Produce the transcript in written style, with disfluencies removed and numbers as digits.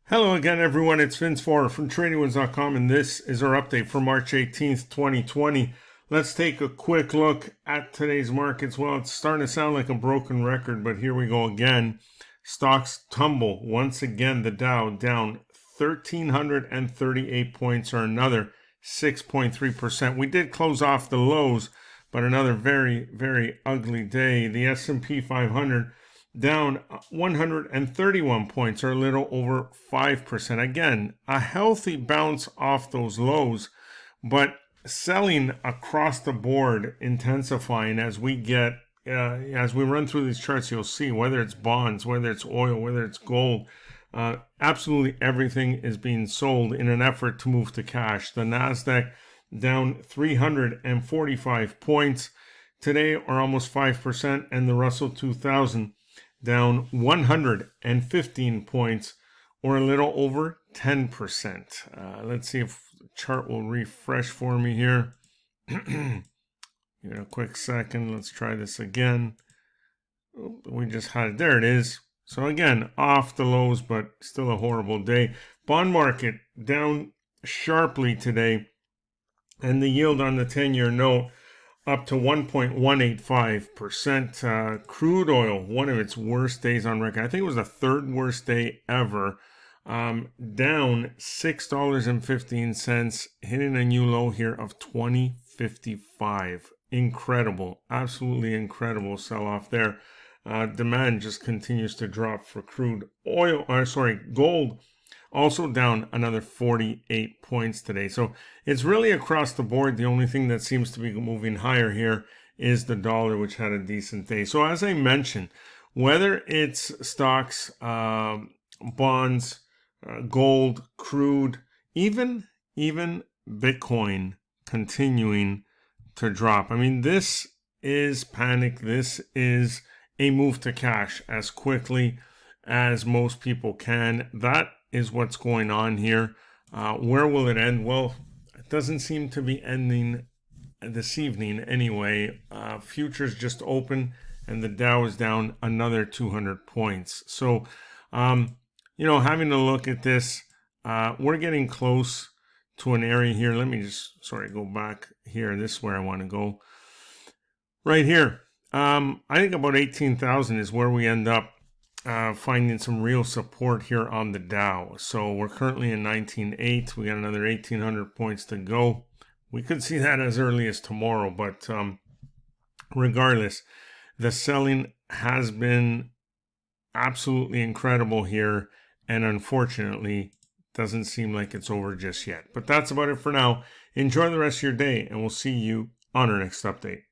Hello again, everyone. It's Vince Forer from TradingWinds.com, and this is our update for March 18th, 2020. Let's take a quick look at today's markets. Well, it's starting to sound like a broken record, but here we go again. Stocks tumble. Once again, the Dow down 1,338 points, or another 6.3%. We did close off the lows, but another very, very ugly day. The S&P 500 down 131 points, or a little over 5%. Again, a healthy bounce off those lows, but selling across the board, intensifying as we run through these charts. You'll see whether it's bonds, whether it's oil, whether it's gold, absolutely everything is being sold in an effort to move to cash. The NASDAQ down 345 points today, or almost 5%, and the Russell 2000 down 115 points, or a little over 10%. Let's see if the chart will refresh for me here. Give it a quick second. Let's try this again. We just had it. There it is. So again, off the lows, but still a horrible day. Bond market down sharply today, and the yield on the 10-year note up to 1.185%. Crude oil, one of its worst days on record. I think it was the third worst day ever. Down $6.15, hitting a new low here of $20.55. Incredible, absolutely incredible sell-off there. Demand just continues to drop for gold. Also down another 48 points today. So it's really across the board. The only thing that seems to be moving higher here is the dollar, which had a decent day. So as I mentioned, whether it's stocks, bonds, gold, crude, even Bitcoin continuing to drop. I mean, this is panic. This is a move to cash as quickly as most people can. That is what's going on here. Where will it end? Well, it doesn't seem to be ending this evening anyway. Futures just open, and the Dow is down another 200 points. So, having a look at this, we're getting close to an area here. Let me just, go back here. This is where I want to go. Right here. I think about 18,000 is where we end up finding some real support here on the Dow. So we're currently in 19.8. We got another 1,800 points to go. We could see that as early as tomorrow, but regardless, the selling has been absolutely incredible here, and unfortunately doesn't seem like it's over just yet. But that's about it for now. Enjoy the rest of your day, and we'll see you on our next update.